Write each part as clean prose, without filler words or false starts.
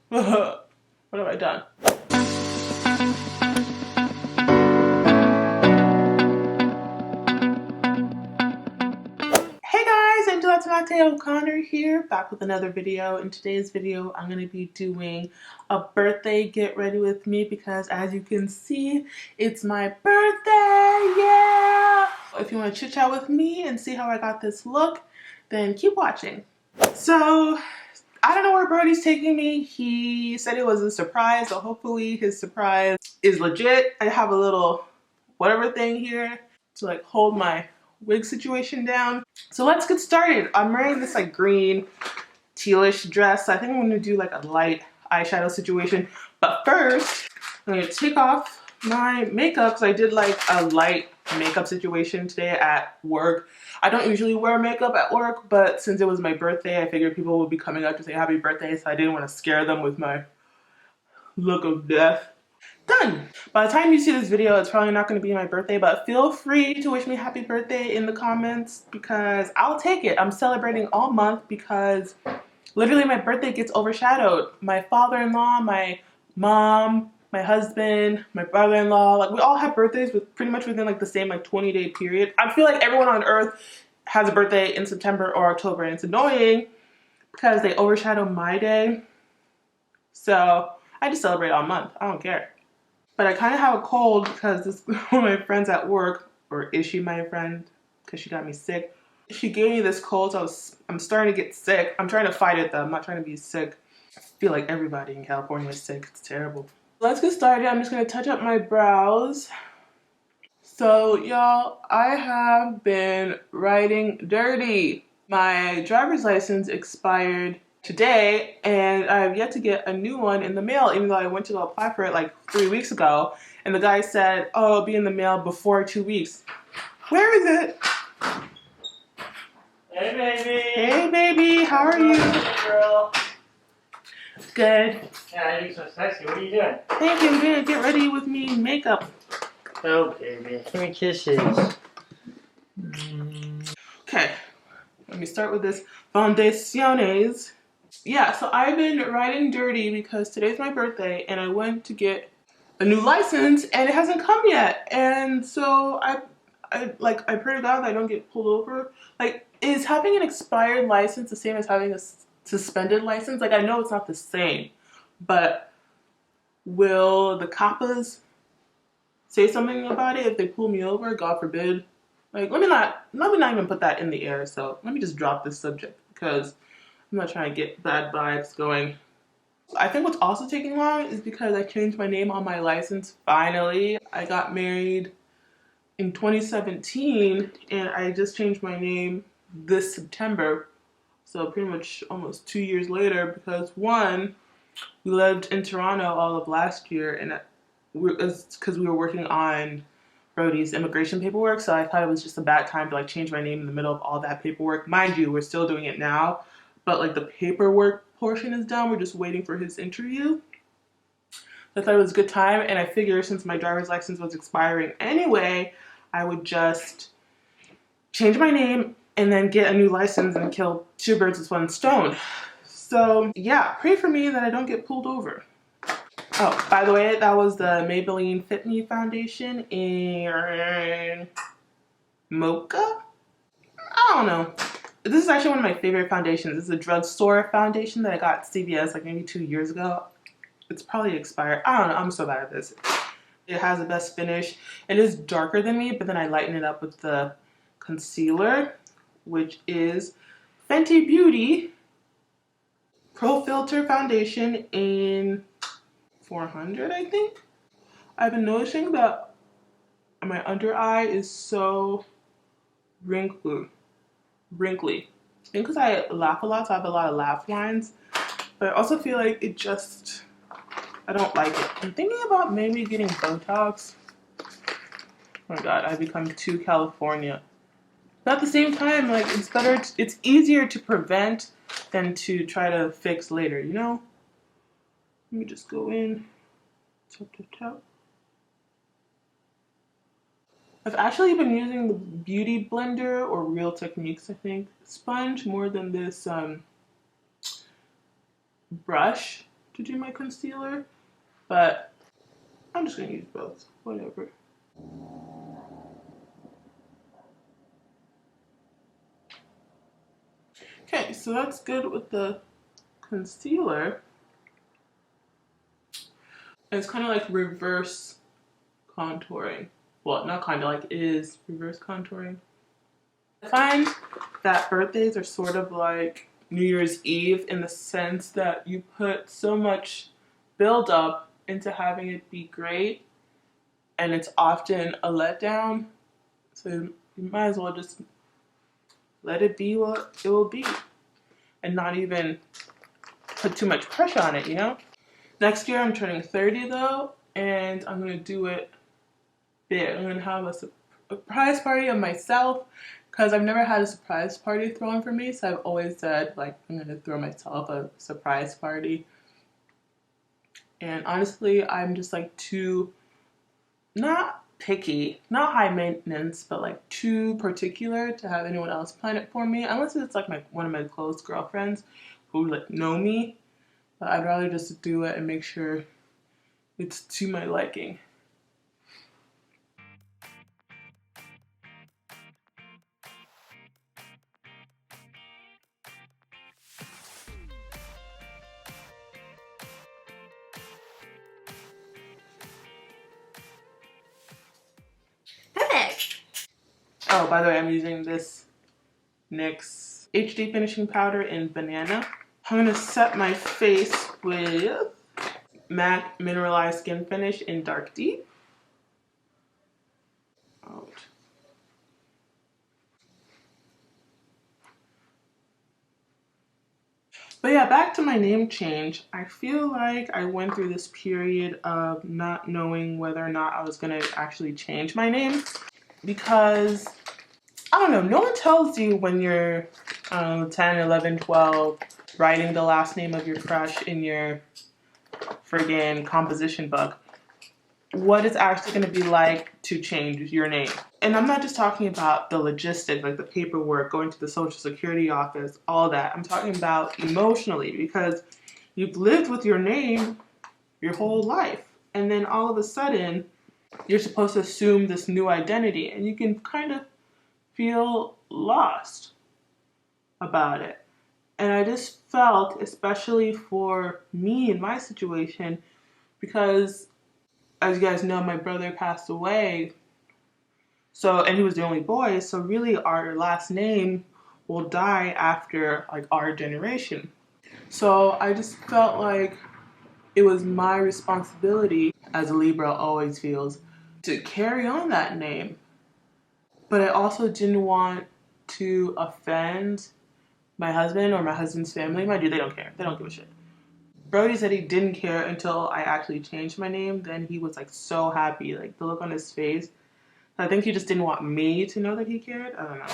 What have I done? Hey guys, Angela Tomate O'Connor here, back with another video. In today's video, I'm going to be doing a birthday get ready with me because as you can see, it's my birthday, yeah! If you want to chit chat with me and see how I got this look, then keep watching. So, I don't know where Brody's taking me. He said it was a surprise, so hopefully his surprise is legit. I have a little whatever thing here to like hold my wig situation down. So let's get started. I'm wearing this like green tealish dress. I think I'm gonna do like a light eyeshadow situation. But first, I'm gonna take off my makeup because I did like a light makeup situation today at work. I don't usually wear makeup at work, but since it was my birthday, I figured people would be coming up to say happy birthday, so I didn't want to scare them with my look of death. Done! By the time you see this video, it's probably not going to be my birthday, but feel free to wish me happy birthday in the comments because I'll take it. I'm celebrating all month because literally my birthday gets overshadowed. My father-in-law, my mom, my husband, my brother-in-law, like we all have birthdays with pretty much within like the same like 20-day period. I feel like everyone on earth has a birthday in September or October, and it's annoying because they overshadow my day. So I just celebrate all month. I don't care. But I kind of have a cold because this one of my friends at work, or is she my friend? Because she got me sick. She gave me this cold, so I'm starting to get sick. I'm trying to fight it though. I'm not trying to be sick. I feel like everybody in California is sick. It's terrible. Let's get started. I'm just going to touch up my brows. So y'all, I have been riding dirty. My driver's license expired today and I have yet to get a new one in the mail, even though I went to go apply for it like 3 weeks ago, and the guy said, oh, it'll be in the mail before 2 weeks. Where is it? Hey baby! Hey baby, how are you? Hey girl! Good. Yeah, you look so sexy. What are you doing? Thank you. I'm gonna get ready with me makeup. Oh baby, give me kisses. Okay, let me start with this foundaciones. Yeah, so I've been riding dirty because today's my birthday and I went to get a new license and it hasn't come yet. And so I pray to God that I don't get pulled over. Like, is having an expired license the same as having a suspended license? Like, I know it's not the same, but will the coppers say something about it if they pull me over? God forbid. Like, let me not even put that in the air. So let me just drop this subject because I'm not trying to get bad vibes going. I think what's also taking long is because I changed my name on my license finally. I got married in 2017 and I just changed my name this September. So pretty much almost 2 years later because one, we lived in Toronto all of last year and it's because we were working on Brody's immigration paperwork, so I thought it was just a bad time to like change my name in the middle of all that paperwork. Mind you, we're still doing it now, but like the paperwork portion is done. We're just waiting for his interview. I thought it was a good time, and I figured since my driver's license was expiring anyway, I would just change my name and then get a new license and kill two birds with one stone. So yeah, pray for me that I don't get pulled over. Oh, by the way, that was the Maybelline Fit Me foundation in Mocha? I don't know. This is actually one of my favorite foundations. This is a drugstore foundation that I got at CVS like maybe 2 years ago. It's probably expired. I don't know. I'm so bad at this. It has the best finish. It is darker than me, but then I lighten it up with the concealer, which is Fenty Beauty Pro Filter Foundation in 400, I think. I've been noticing that my under eye is so wrinkly. I think because I laugh a lot, so I have a lot of laugh lines. But I also feel like I don't like it. I'm thinking about maybe getting Botox. Oh my god, I've become too California. But at the same time, like, it's easier to prevent than to try to fix later, you know? Let me just go in. Tap, tap, tap. I've actually been using the Beauty Blender or Real Techniques, I think, sponge more than this brush to do my concealer, but I'm just gonna use both, whatever. Okay, so that's good with the concealer. And it's kind of like reverse contouring. Well, not kind of, like it is reverse contouring. I find that birthdays are sort of like New Year's Eve in the sense that you put so much build up into having it be great, and it's often a letdown. So you might as well just let it be what it will be and not even put too much pressure on it, you know? Next year I'm turning 30 though, and I'm gonna do it big. I'm gonna have a surprise party of myself because I've never had a surprise party thrown for me, so I've always said like I'm gonna throw myself a surprise party. And honestly, I'm just like too, not picky, not high maintenance, but like too particular to have anyone else plan it for me, unless it's like one of my close girlfriends who like know me. But I'd rather just do it and make sure it's to my liking. Perfect. Oh, by the way, I'm using this NYX HD finishing powder in Banana. I'm gonna set my face with MAC Mineralized Skin Finish in Dark Deep. Out. But yeah, back to my name change. I feel like I went through this period of not knowing whether or not I was gonna actually change my name because, I don't know, no one tells you when you're 10, 11, 12, writing the last name of your crush in your friggin' composition book, what it's actually going to be like to change your name. And I'm not just talking about the logistics, like the paperwork, going to the social security office, all that. I'm talking about emotionally, because you've lived with your name your whole life. And then all of a sudden, you're supposed to assume this new identity, and you can kind of feel lost about it. And I just felt, especially for me in my situation, because as you guys know, my brother passed away. So, and he was the only boy. So really our last name will die after like our generation. So I just felt like it was my responsibility, as a Libra always feels, to carry on that name. But I also didn't want to offend my husband or my husband's family. Mind you, they don't care. They don't give a shit. Brody said he didn't care until I actually changed my name. Then he was like so happy, like the look on his face. I think he just didn't want me to know that he cared. I don't know.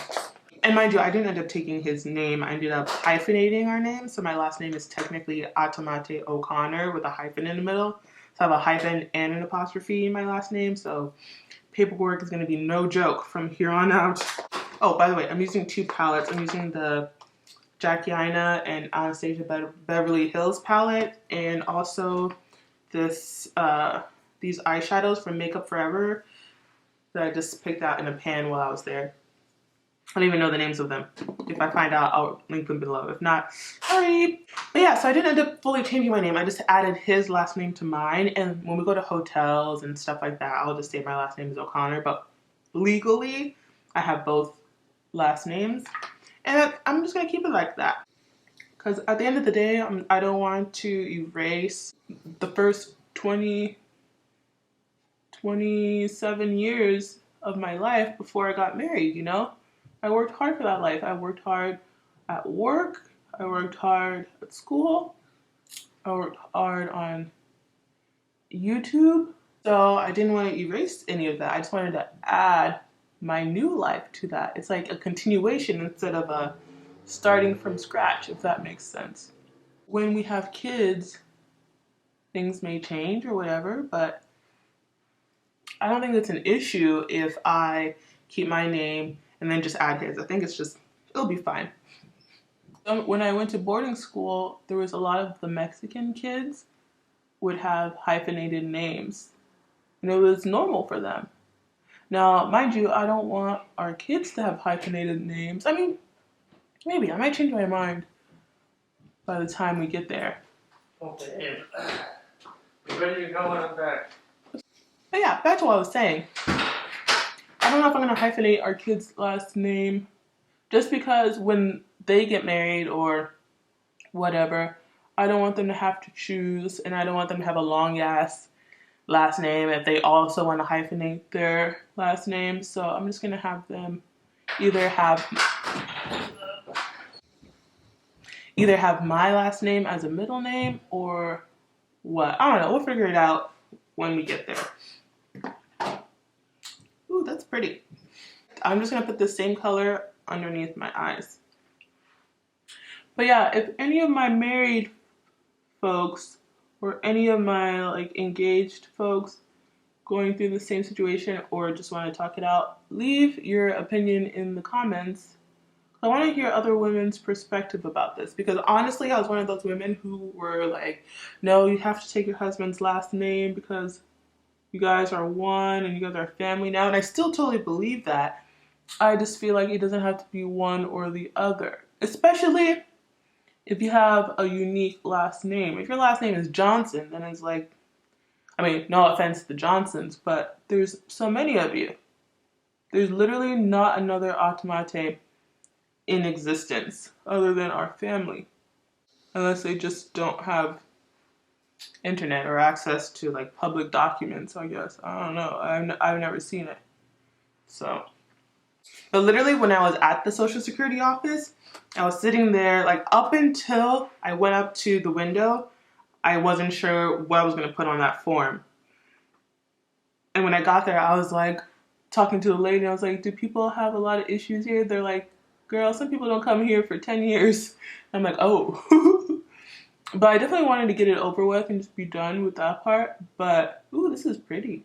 And mind you, I didn't end up taking his name. I ended up hyphenating our name. So my last name is technically Atamate O'Connor with a hyphen in the middle. So I have a hyphen and an apostrophe in my last name. So paperwork is going to be no joke from here on out. Oh, by the way, I'm using two palettes. I'm using the Jackie Aina and Anastasia Beverly Hills palette, and also this these eyeshadows from Makeup Forever that I just picked out in a pan while I was there. I don't even know the names of them. If I find out, I'll link them below. If not, sorry. But yeah, so I didn't end up fully changing my name. I just added his last name to mine. And when we go to hotels and stuff like that, I'll just say my last name is O'Connor. But legally, I have both last names. And I'm just going to keep it like that. Because at the end of the day, I don't want to erase the first 27 years of my life before I got married, you know? I worked hard for that life. I worked hard at work. I worked hard at school. I worked hard on YouTube. So I didn't want to erase any of that. I just wanted to add my new life to that. It's like a continuation instead of a starting from scratch, if that makes sense. When we have kids, things may change or whatever, but I don't think it's an issue if I keep my name and then just add his. I think it'll be fine. When I went to boarding school, there was a lot of the Mexican kids would have hyphenated names, and it was normal for them. Now, mind you, I don't want our kids to have hyphenated names. I mean, maybe I might change my mind by the time we get there. Okay. Where are you going on back? But yeah, back to what I was saying. I don't know if I'm gonna hyphenate our kid's last name just because when they get married or whatever, I don't want them to have to choose, and I don't want them to have a long ass last name if they also want to hyphenate their last name. So I'm just gonna have them either have my last name as a middle name or what. I don't know. We'll figure it out when we get there. Ooh, that's pretty. I'm just gonna put the same color underneath my eyes. But yeah, if any of my married folks or any of my like engaged folks going through the same situation or just want to talk it out, leave your opinion in the comments. I want to hear other women's perspective about this because honestly, I was one of those women who were like, no, you have to take your husband's last name because you guys are one and you guys are family now. And I still totally believe that. I just feel like it doesn't have to be one or the other, especially if you have a unique last name. If your last name is Johnson, then it's like, I mean, no offense to the Johnsons, but there's so many of you. There's literally not another Automate in existence other than our family. Unless they just don't have internet or access to like public documents, I guess. I don't know. I've never seen it. So, but literally when I was at the Social Security office, I was sitting there like up until I went up to the window, I wasn't sure what I was going to put on that form. And when I got there, I was like talking to the lady. I was like, do people have a lot of issues here? They're like, girl, some people don't come here for 10 years. I'm like, oh. But I definitely wanted to get it over with and just be done with that part. But, ooh, this is pretty.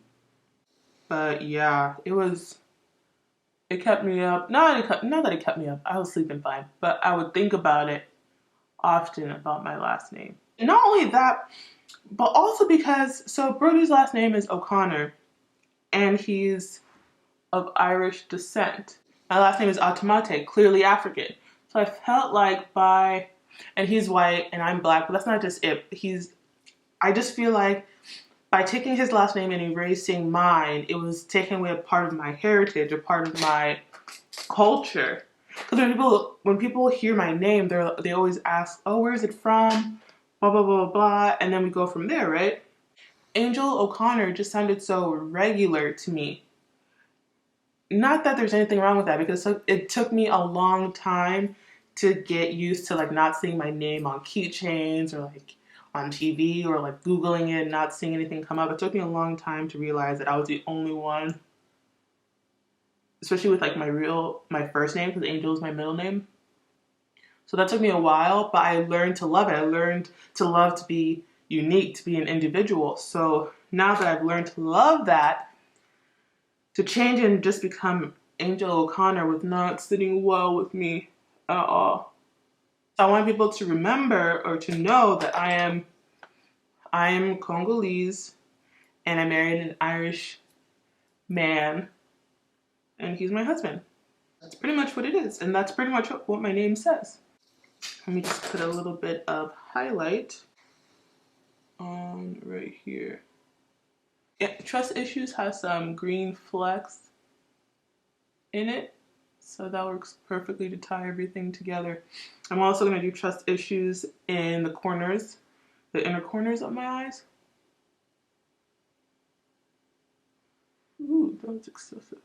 But yeah, it kept me up. Not that it kept me up. I was sleeping fine. But I would think about it often about my last name. And not only that, but also because, so Brody's last name is O'Connor. And he's of Irish descent. My last name is Automate, clearly African. So I felt like and he's white and I'm black, but that's not just it. I just feel like by taking his last name and erasing mine, it was taking away a part of my heritage, a part of my culture. Because when people hear my name, they always ask, oh, where is it from? Blah, blah, blah, blah. And then we go from there, right? Angel O'Connor just sounded so regular to me. Not that there's anything wrong with that, because it took me a long time to get used to like not seeing my name on keychains or like on TV or like Googling it and not seeing anything come up. It took me a long time to realize that I was the only one, especially with like my first name, because Angel is my middle name. So that took me a while, but I learned to love it. I learned to love to be unique, to be an individual. So now that I've learned to love that, to change and just become Angel O'Connor was not sitting well with me at all. I want people to remember or to know that I am Congolese and I married an Irish man and he's my husband. That's pretty much what it is, and that's pretty much what my name says. Let me just put a little bit of highlight on right here. Yeah, Trust Issues has some green flecks in it, so that works perfectly to tie everything together. I'm also going to do Trust Issues in the corners, the inner corners of my eyes. Ooh, that was excessive.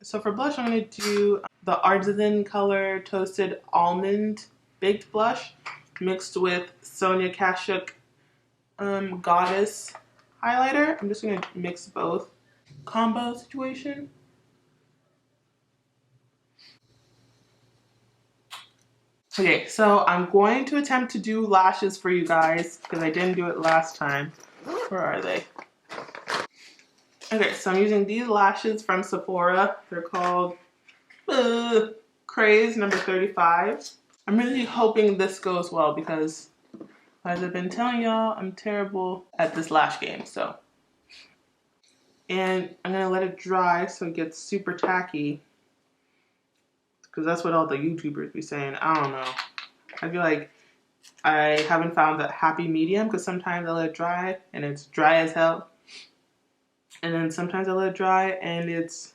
So for blush, I'm going to do the Artisan Color Toasted Almond Baked Blush mixed with Sonia Kashuk Goddess highlighter. I'm just going to mix both. Combo situation. Okay, so I'm going to attempt to do lashes for you guys because I didn't do it last time. Where are they? Okay, so I'm using these lashes from Sephora. They're called Creme Praise number 35. I'm really hoping this goes well because, as I've been telling y'all, I'm terrible at this lash game. So, and I'm gonna let it dry so it gets super tacky, because that's what all the YouTubers be saying. I don't know. I feel like I haven't found that happy medium, because sometimes I let it dry and it's dry as hell, and then sometimes I let it dry and it's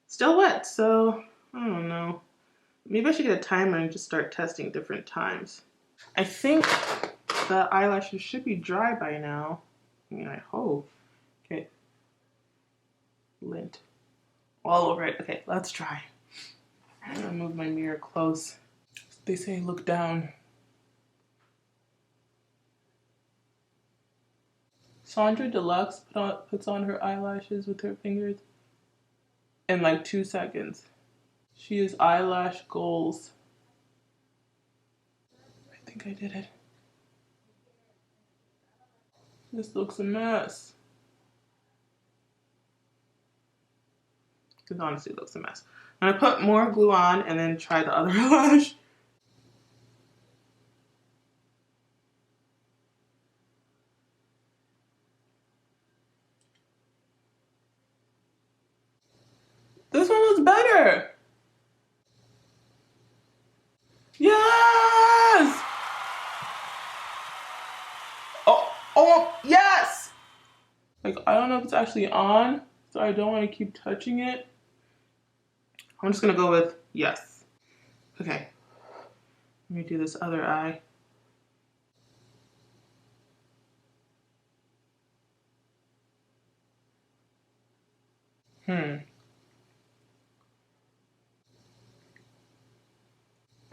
still wet. So I don't know. Maybe I should get a timer and just start testing different times. I think the eyelashes should be dry by now. I mean, I hope. Okay. Lint all over it. Okay, let's try. I'm gonna move my mirror close. They say look down. Sandra Deluxe puts on her eyelashes with her fingers in like 2 seconds. She is eyelash goals. I think I did it. This looks a mess. It honestly looks a mess. I'm gonna put more glue on and then try the other lash. This one was better. Yes! Oh, yes! Like, I don't know if it's actually on, so I don't want to keep touching it. I'm just gonna go with yes. Okay. Let me do this other eye.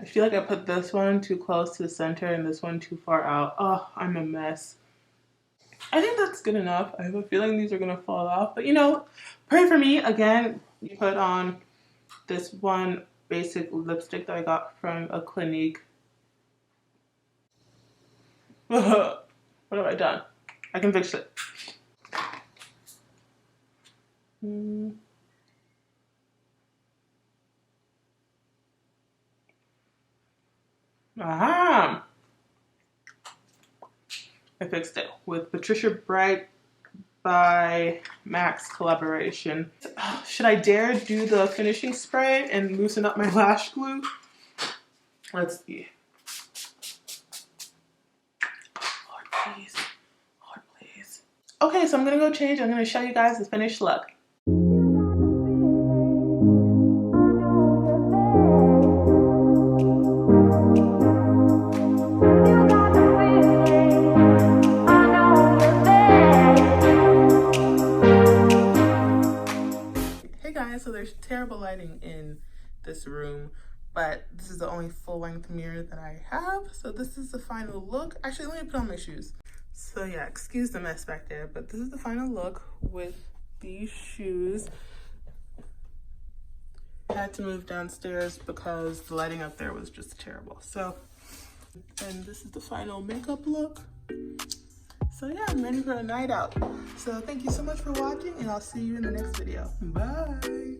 I feel like I put this one too close to the center and this one too far out. Oh, I'm a mess. I think that's good enough. I have a feeling these are gonna fall off, but you know, pray for me. Again, you put on this one basic lipstick that I got from a Clinique. What have I done? I can fix it. Aha! I fixed it with Patricia Bright by Max collaboration. Should I dare do the finishing spray and loosen up my lash glue? Let's see. Lord, please. Lord, please. Okay, so I'm gonna go change. I'm gonna show you guys the finished look. So there's terrible lighting in this room, but this is the only full-length mirror that I have. So this is the final look. Actually, let me put on my shoes. So yeah, excuse the mess back there, but this is the final look with these shoes. I had to move downstairs because the lighting up there was just terrible. So, and this is the final makeup look. So yeah, I'm ready for a night out. So thank you so much for watching, and I'll see you in the next video. Bye.